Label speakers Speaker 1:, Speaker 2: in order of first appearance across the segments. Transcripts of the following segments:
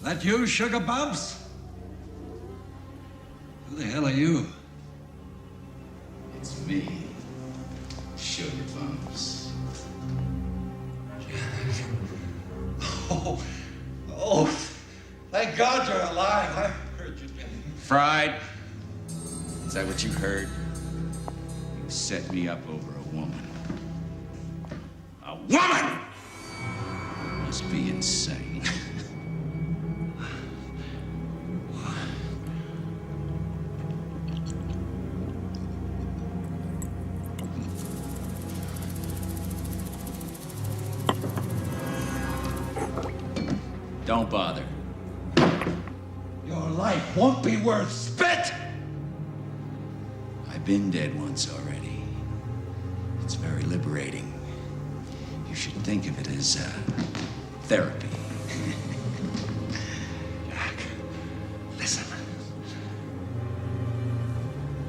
Speaker 1: That you, Sugar Bumps? Who the hell are you?
Speaker 2: It's me, Sugar Bumps.
Speaker 1: Oh, thank God you're alive. I heard you.
Speaker 2: Fried? Is that what you heard? You set me up over a woman. A woman! You must be insane. Don't bother.
Speaker 1: Your life won't be worth spit!
Speaker 2: I've been dead once already. It's very liberating. You should think of it as therapy.
Speaker 1: Jack, listen.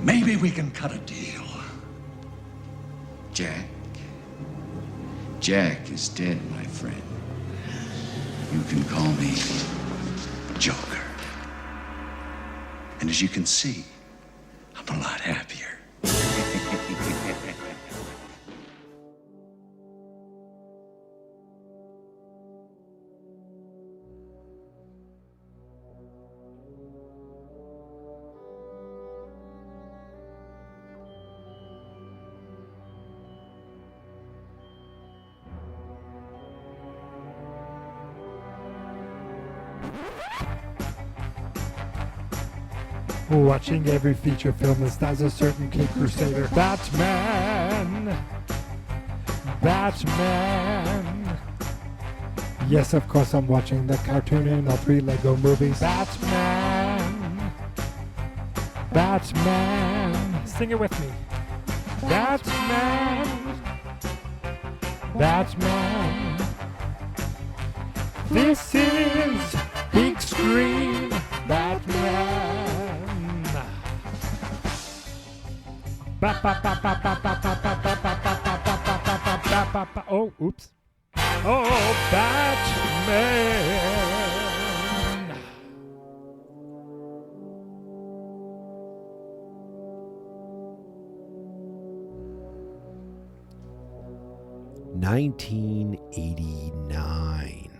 Speaker 1: Maybe we can cut a deal.
Speaker 2: Jack? Jack is dead, my friend. You can call me Joker. And as you can see, I'm a lot happier.
Speaker 3: Watching every feature film is as a certain King Crusader. Batman! Batman! Yes, of course I'm watching the cartoon and all 3 Lego movies. Batman! Batman! Sing it with me. Batman! Batman! This is big screen Batman! Oh, oops. Oh, Batman. 1989.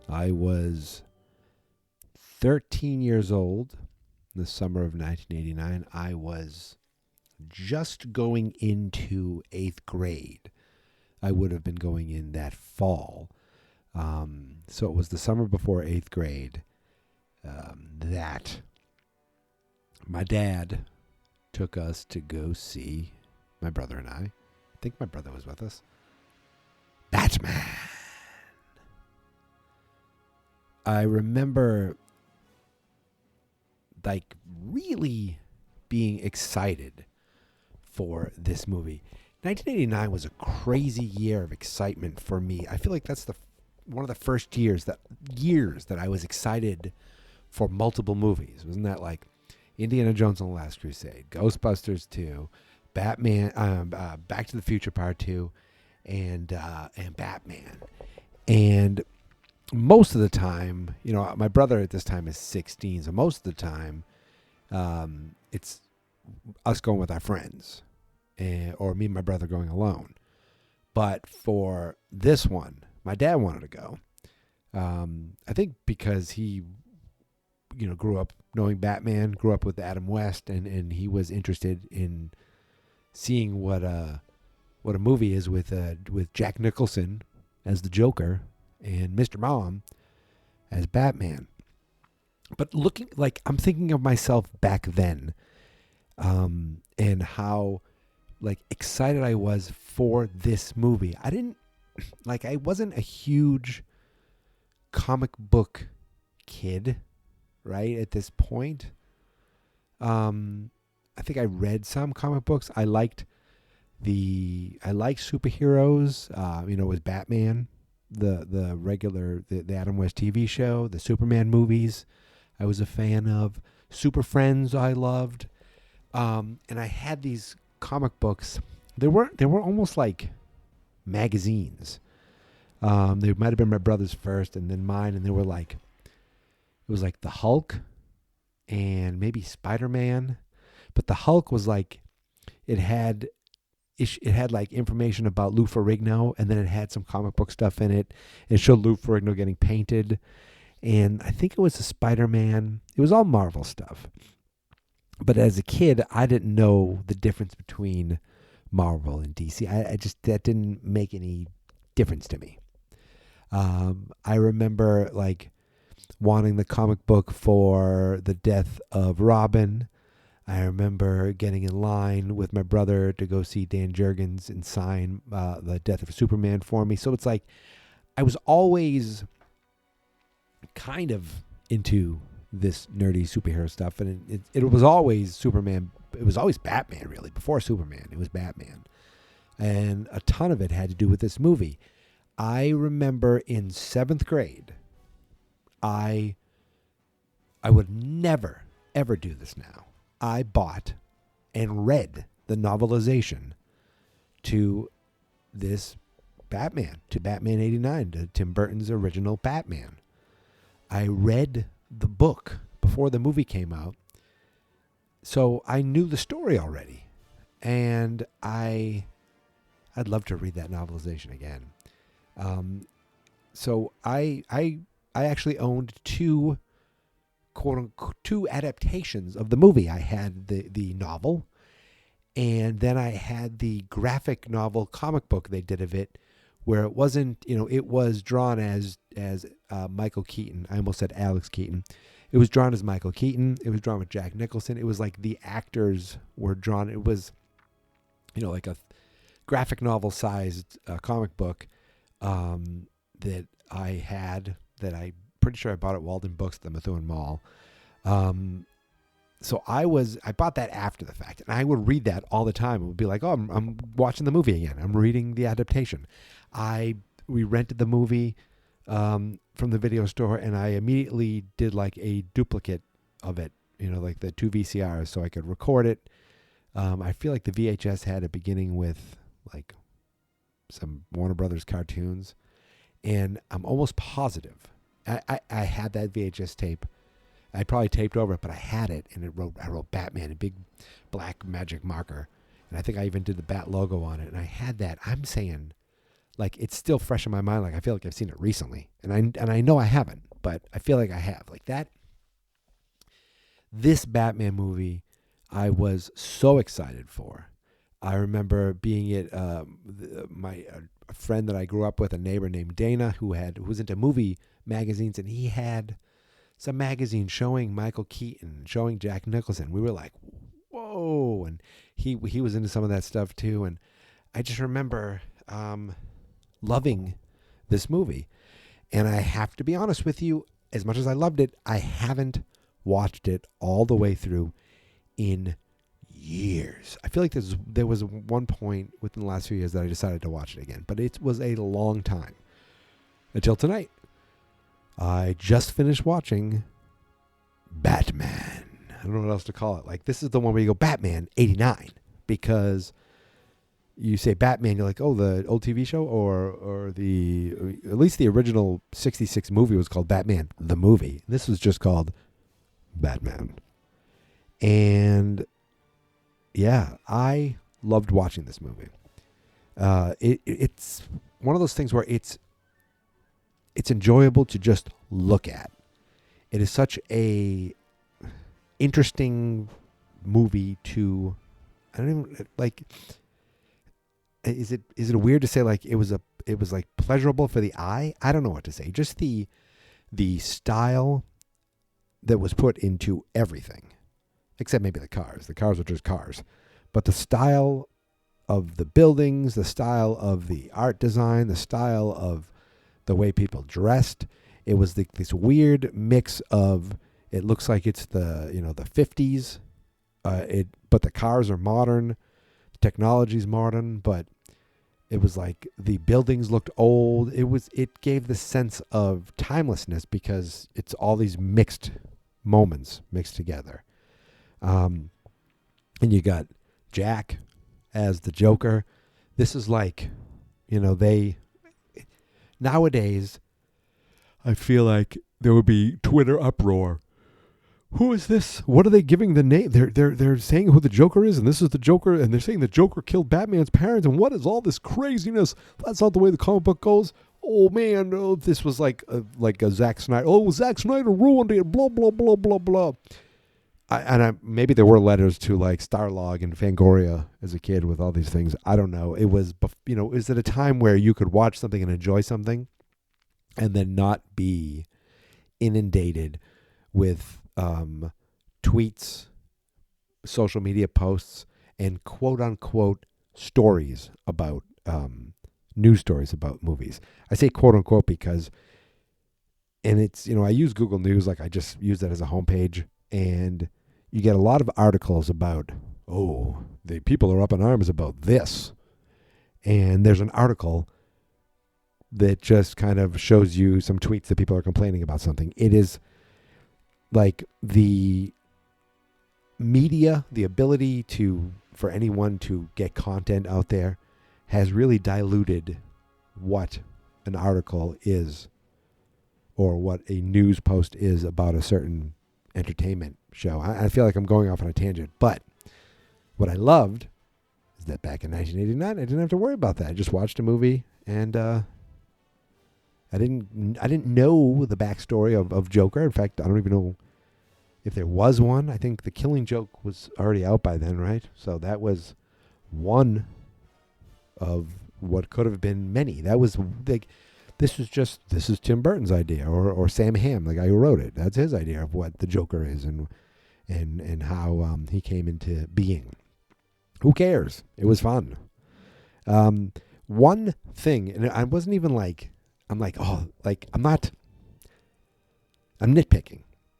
Speaker 3: I was 13 years old. The summer of 1989. I was just going into 8th grade. I would have been going in that fall. So it was the summer before 8th grade that my dad took us to go see, my brother and I think my brother was with us, Batman. I remember like really being excited for this movie. 1989 was a crazy year of excitement for me. I feel like that's one of the first years that I was excited for multiple movies. Wasn't that like Indiana Jones and the Last Crusade, Ghostbusters 2, Batman, Back to the Future Part 2, and Batman. And most of the time, you know, my brother at this time is 16, so most of the time, it's us going with our friends, or me and my brother going alone. But for this one, my dad wanted to go. I think because he, you know, grew up knowing Batman, grew up with Adam West, and he was interested in seeing what a movie is with Jack Nicholson as the Joker and Mr. Mom as Batman. But looking, like, I'm thinking of myself back then, and how like excited I was for this movie. I wasn't a huge comic book kid, right? At this point, I think I read some comic books. I liked superheroes. You know, with Batman, the regular the Adam West TV show, the Superman movies, I was a fan of. Super Friends, I loved, and I had these comic books. They were almost like magazines. They might have been my brother's first, and then mine, and they were like It was like the Hulk and maybe Spider-Man. But the Hulk was like, it had like information about Lou Ferrigno, and then it had some comic book stuff in it. It showed Lou Ferrigno getting painted. And I think it was a Spider-Man. It was all Marvel stuff. But as a kid, I didn't know the difference between Marvel and DC. I just, that didn't make any difference to me. I remember like wanting the comic book for the death of Robin. I remember getting in line with my brother to go see Dan Jurgens and sign the death of Superman for me. So it's like I was always kind of into this nerdy superhero stuff, and it was always Superman. It was always Batman, really. Before Superman, it was Batman, and a ton of it had to do with this movie. I remember in 7th grade, I would never ever do this now. I bought and read the novelization to this Batman, to Batman 89, to Tim Burton's original Batman. I read the book before the movie came out, so I knew the story already, and I'd love to read that novelization again. So I actually owned two adaptations of the movie. I had the novel, and then I had the graphic novel comic book they did of it, where it wasn't, it was drawn as Michael Keaton. I almost said Alex Keaton. It was drawn as Michael Keaton. It was drawn with Jack Nicholson. It was like the actors were drawn. It was, like a graphic novel sized comic book that I had, that I'm pretty sure I bought at Walden Books at the Methuen Mall. So I bought that after the fact, and I would read that all the time. It would be like, oh, I'm watching the movie again. I'm reading the adaptation. We rented the movie from the video store, and I immediately did like a duplicate of it, like the 2 VCRs, so I could record it. I feel like the VHS had a beginning with like some Warner Brothers cartoons, and I'm almost positive I had that VHS tape. I probably taped over it, but I had it, and I wrote Batman in big black magic marker, and I think I even did the Bat logo on it, and I had that. I'm saying, like, it's still fresh in my mind. Like, I feel like I've seen it recently, and I know I haven't, but I feel like I have. Like that. This Batman movie, I was so excited for. I remember being at a friend that I grew up with, a neighbor named Dana, who was into movie magazines, and he had some magazine showing Michael Keaton, showing Jack Nicholson. We were like, whoa, and he was into some of that stuff too. And I just remember loving this movie. And I have to be honest with you, as much as I loved it, I haven't watched it all the way through in years. I feel like there was one point within the last few years that I decided to watch it again, but it was a long time until tonight. I just finished watching Batman. I don't know what else to call it. Like, this is the one where you go Batman 89, because you say Batman, you're like, oh, the old TV show, or at least the original 66 movie was called Batman the Movie. This was just called Batman. And yeah, I loved watching this movie. It's one of those things where it's enjoyable to just look at. It is such a interesting movie to, I don't even, like, is it weird to say like it was like pleasurable for the eye? I don't know what to say. Just the style that was put into everything, except maybe the cars. The cars are just cars. But the style of the buildings, the style of the art design, the style of the way people dressed, it was this weird mix of, it looks like it's the 50s, but the cars are modern, the technology's modern, but it was like the buildings looked old. It gave the sense of timelessness because it's all these mixed moments mixed together. And you got Jack as the Joker. This is like, nowadays, I feel like there would be Twitter uproar. Who is this? What are they giving the name? They're saying who the Joker is, and this is the Joker, and they're saying the Joker killed Batman's parents, and what is all this craziness? That's not the way the comic book goes. Oh man, this was like a Zack Snyder. Oh, Zack Snyder ruined it. Blah blah blah blah blah. Maybe there were letters to like Starlog and Fangoria as a kid with all these things. I don't know. It was it was at a time where you could watch something and enjoy something, and then not be inundated with tweets, social media posts, and quote unquote stories about news stories about movies. I say quote unquote because, and it's, I use Google News, like I just use that as a homepage, and you get a lot of articles about, the people are up in arms about this. And there's an article that just kind of shows you some tweets that people are complaining about something. It is like the media, the ability for anyone to get content out there has really diluted what an article is or what a news post is about a certain entertainment show. I feel like I'm going off on a tangent, but what I loved is that back in 1989, I didn't have to worry about that. I just watched a movie, and I didn't know the backstory of Joker. In fact, I don't even know if there was one. I think The Killing Joke was already out by then, right? So that was one of what could have been many. That was like, this is Tim Burton's idea, or Sam Hamm, the guy who wrote it. That's his idea of what the Joker is and how he came into being. Who cares? It was fun. One thing, and I wasn't even like, I'm nitpicking,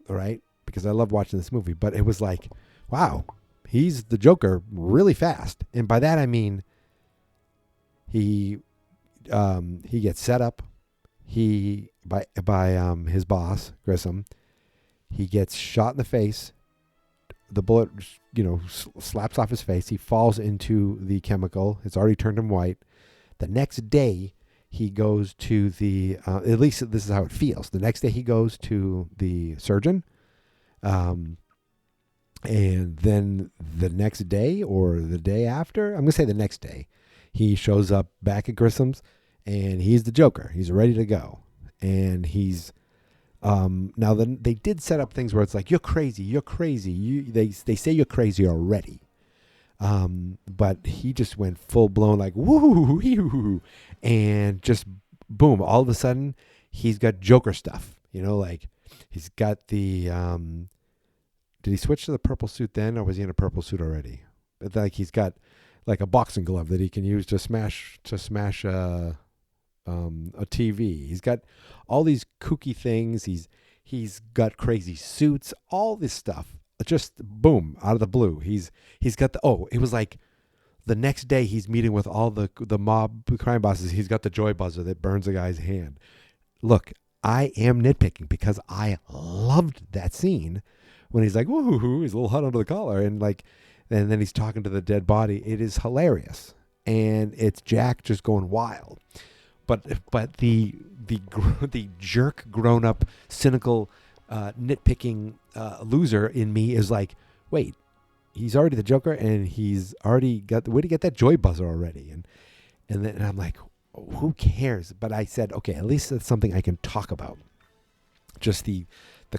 Speaker 3: all right? Because I love watching this movie, but it was like, wow, he's the Joker really fast. And by that I mean he gets set up by his boss, Grissom. He gets shot in the face. The bullet, slaps off his face. He falls into the chemical. It's already turned him white. The next day, he goes to at least this is how it feels. The next day, he goes to the surgeon. And then the next day or the day after, I'm going to say the next day, he shows up back at Grissom's, and he's the Joker. He's ready to go. And he's, now then they did set up things where it's like, you're crazy. They say you're crazy already. But he just went full blown like, woo, and just boom, all of a sudden he's got Joker stuff, like he's got the, did he switch to the purple suit then, or was he in a purple suit already? But like he's got like a boxing glove that he can use to smash a TV. He's got all these kooky things. He's got crazy suits, all this stuff. Just boom, out of the blue. He's got it was like the next day he's meeting with all the mob crime bosses. He's got the joy buzzer that burns a guy's hand. Look, I am nitpicking because I loved that scene when he's like, woo, he's a little hot under the collar, and then he's talking to the dead body. It is hilarious, and it's Jack just going wild. But the jerk, grown up, cynical, nitpicking loser in me is like, wait, he's already the Joker, and he's already got, where to get that joy buzzer already, and then I'm like, who cares? But I said, okay, at least it's something I can talk about. Just the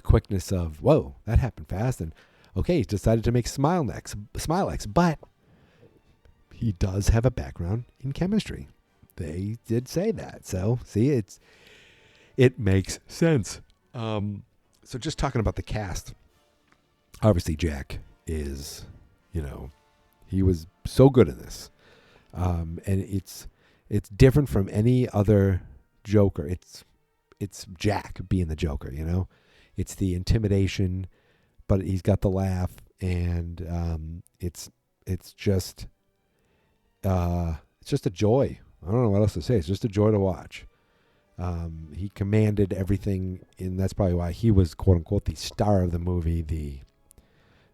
Speaker 3: quickness of, whoa, that happened fast, and okay, he's decided to make Smilex, but he does have a background in chemistry. They did say that, so see, it makes sense. So just talking about the cast, obviously Jack is, he was so good in this, and it's different from any other Joker. It's Jack being the Joker, It's the intimidation, but he's got the laugh, and it's just a joy. I don't know what else to say. It's just a joy to watch. He commanded everything, and that's probably why he was quote unquote the star of the movie,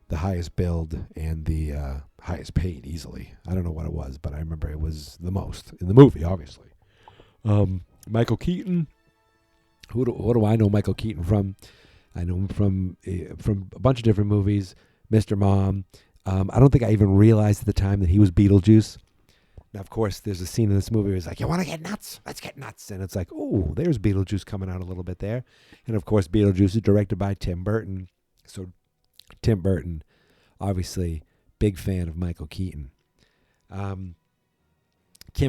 Speaker 3: the highest billed and the highest paid easily. I don't know what it was, but I remember it was the most in the movie, obviously. Michael Keaton, What do I know Michael Keaton from? I know him from a bunch of different movies. Mr. Mom. I don't think I even realized at the time that he was Beetlejuice. Now, of course, there's a scene in this movie where he's like, "You want to get nuts? Let's get nuts." And it's like, oh, there's Beetlejuice coming out a little bit there. And, of course, Beetlejuice is directed by Tim Burton. So Tim Burton, obviously, big fan of Michael Keaton. Kim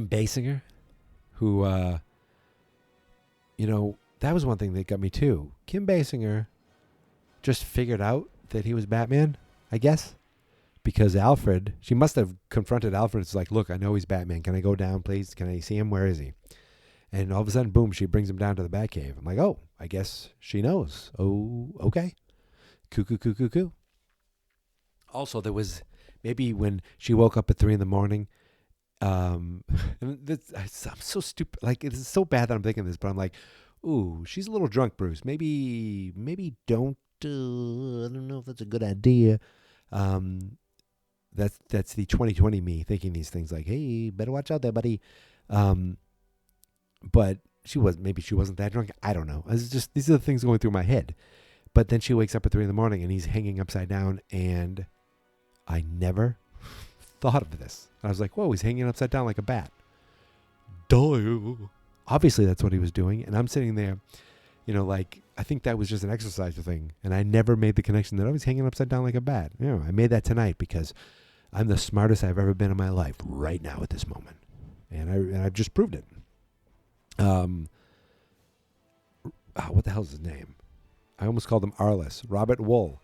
Speaker 3: Basinger, who, that was one thing that got me, too. Kim Basinger just figured out that he was Batman, I guess. Because Alfred, she must have confronted Alfred. It's like, look, I know he's Batman. Can I go down, please? Can I see him? Where is he? And all of a sudden, boom, she brings him down to the Batcave. I'm like, oh, I guess she knows. Oh, okay. Coo. Also, there was maybe when she woke up at 3 a.m, and I'm so stupid. Like, it's so bad that I'm thinking this, but I'm like, ooh, she's a little drunk, Bruce. Maybe don't. I don't know if that's a good idea. That's the 2020 me thinking these things like, hey, better watch out there, buddy. But maybe she wasn't that drunk. I don't know. It's just, these are the things going through my head. But then she wakes up at 3 a.m. and he's hanging upside down, and I never thought of this. I was like, whoa, he's hanging upside down like a bat. Duh. Obviously that's what he was doing. And I'm sitting there, like, I think that was just an exercise thing. And I never made the connection that I was hanging upside down like a bat. I made that tonight because I'm the smartest I've ever been in my life right now at this moment. And I've just proved it. What the hell is his name? I almost called him Arliss. Robert Wool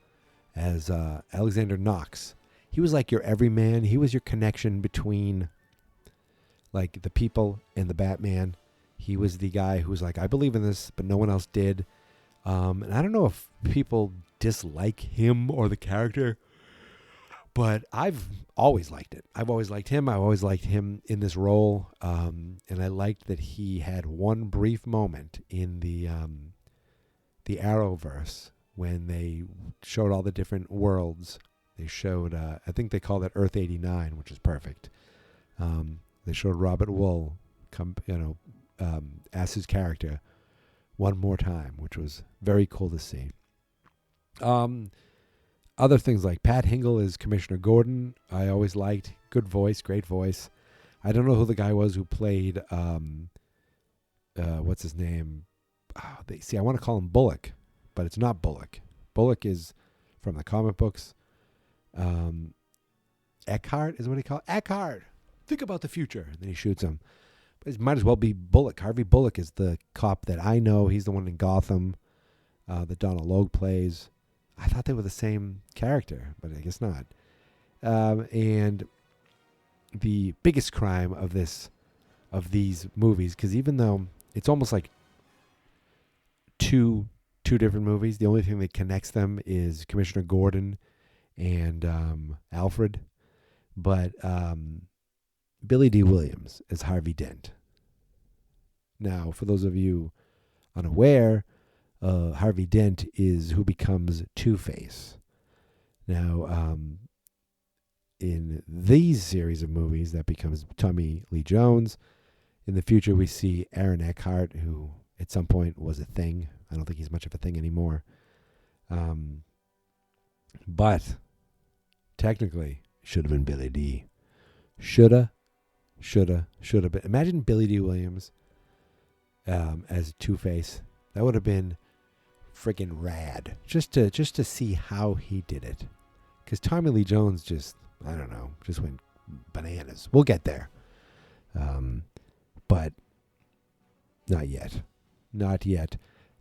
Speaker 3: as Alexander Knox. He was like your everyman. He was your connection between like the people and the Batman. He was the guy who was like, I believe in this, but no one else did. And I don't know if people dislike him or the character, but I've always liked it. I've always liked him. I've always liked him in this role. And I liked that he had one brief moment in the Arrowverse when they showed all the different worlds. They showed, I think they called it Earth 89, which is perfect. They showed Robert Wool as his character one more time, which was very cool to see. Other things like Pat Hingle is Commissioner Gordon. I always liked. Good voice, great voice. I don't know who the guy was who played, what's his name? I want to call him Bullock, but it's not Bullock. Bullock is from the comic books. Eckhart is what he called. Eckhart, think about the future. And then he shoots him. But it might as well be Bullock. Harvey Bullock is the cop that I know. He's the one in Gotham that Donald Logue plays. I thought they were the same character, but I guess not. And the biggest crime of these movies, because even though it's almost like two different movies, the only thing that connects them is Commissioner Gordon and Alfred. But Billy D. Williams is Harvey Dent. Now, for those of you unaware, Harvey Dent is who becomes Two-Face. Now, in these series of movies, that becomes Tommy Lee Jones. In the future, we see Aaron Eckhart, who at some point was a thing. I don't think he's much of a thing anymore. But technically, should have been Billy D. Shoulda been. Imagine Billy D. Williams as Two-Face. That would have been freaking rad. Just to see how he did it. Because Tommy Lee Jones just went bananas. We'll get there. But not yet. Not yet.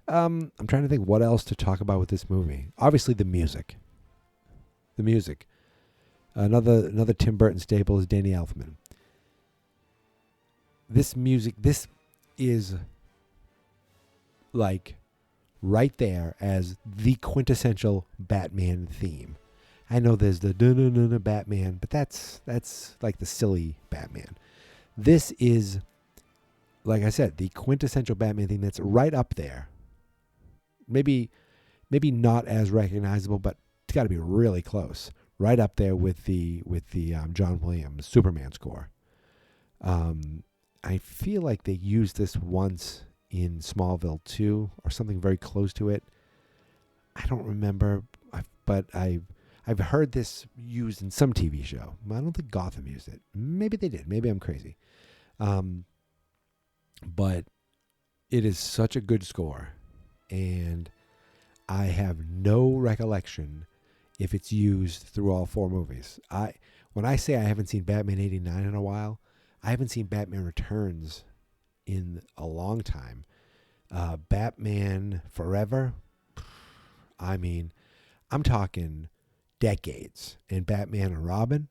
Speaker 3: I'm trying to think what else to talk about with this movie. Obviously, the music. The music. Another Tim Burton staple is Danny Elfman. This music, this is like right there as the quintessential Batman theme. I know there's the da-na-na-na Batman, but that's like the silly Batman. This is, like I said, the quintessential Batman theme that's right up there. Maybe not as recognizable, but it's got to be really close. Right up there with the John Williams Superman score. I feel like they used this once in Smallville 2 or something very close to it. I don't remember, but I've heard this used in some TV show. I don't think Gotham used it. Maybe they did. Maybe I'm crazy. But it is such a good score, and I have no recollection if it's used through all 4 movies. When I say I haven't seen Batman 89 in a while, I haven't seen Batman Returns in a long time. Batman Forever, I mean, I'm talking decades. And Batman and Robin,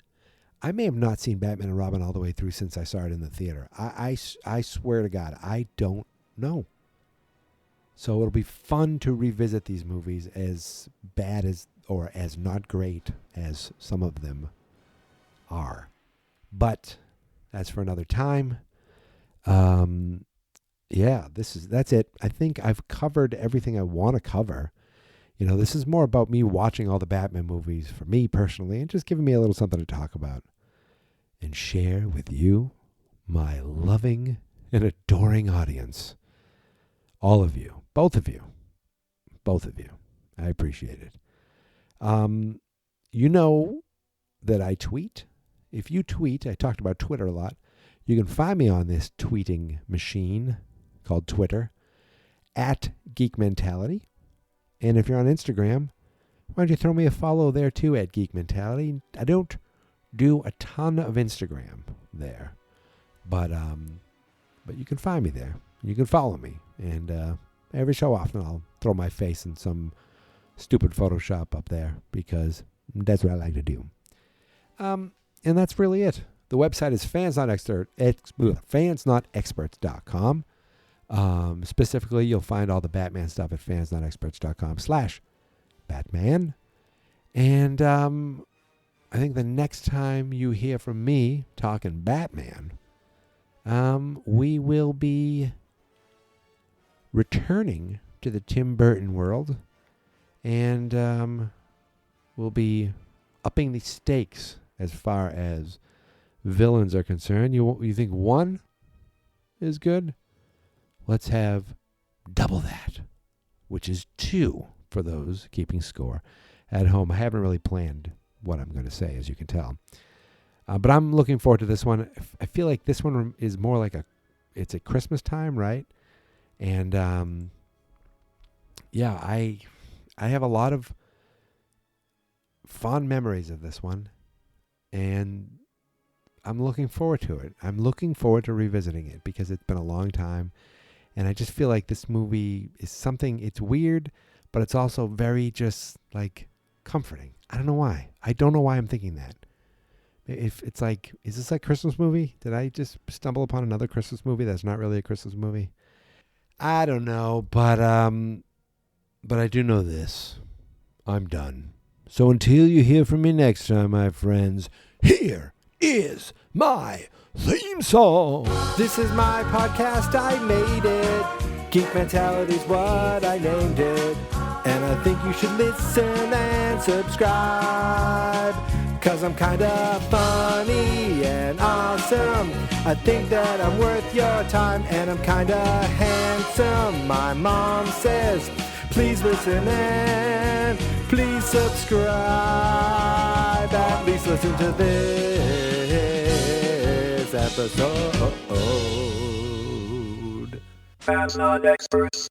Speaker 3: I may have not seen Batman and Robin all the way through since I saw it in the theater. I swear to God, I don't know. So it'll be fun to revisit these movies, as bad as or as not great as some of them are. But that's for another time. Yeah, that's it. I think I've covered everything I want to cover. You know, this is more about me watching all the Batman movies for me personally and just giving me a little something to talk about and share with you, my loving and adoring audience. All of you, both of you. I appreciate it. You know that I tweet. If you tweet, I talked about Twitter a lot. You can find me on this tweeting machine called Twitter at Geek Mentality. And if you're on Instagram, why don't you throw me a follow there too at Geek Mentality? I don't do a ton of Instagram there, but you can find me there. You can follow me, and every so often I'll throw my face in some stupid Photoshop up there because that's what I like to do. And that's really it. The website is fansnotexperts.com. Specifically, you'll find all the Batman stuff at fansnotexperts.com/Batman. And I think the next time you hear from me talking Batman, we will be returning to the Tim Burton world, and we'll be upping the stakes as far as villains are concerned. You think 1 is good? Let's have double that, which is 2 for those keeping score at home. I haven't really planned what I'm going to say, as you can tell. But I'm looking forward to this one. I feel like this one is more like it's at Christmas time, right? And yeah, I have a lot of fond memories of this one, and I'm looking forward to it. I'm looking forward to revisiting it because it's been a long time, and I just feel like this movie is something, it's weird, but it's also very just like comforting. I don't know why. I don't know why I'm thinking that. If it's like, is this like a Christmas movie? Did I just stumble upon another Christmas movie that's not really a Christmas movie? I don't know, but I do know this. I'm done. So until you hear from me next time, my friends, here is my theme song. This is my podcast, I made it. Geek Mentality's what I named it. And I think you should listen and subscribe, 'cause I'm kinda funny and awesome. I think that I'm worth your time, and I'm kinda handsome. My mom says, please listen and please subscribe. At least listen to this episode.
Speaker 4: Fans not experts.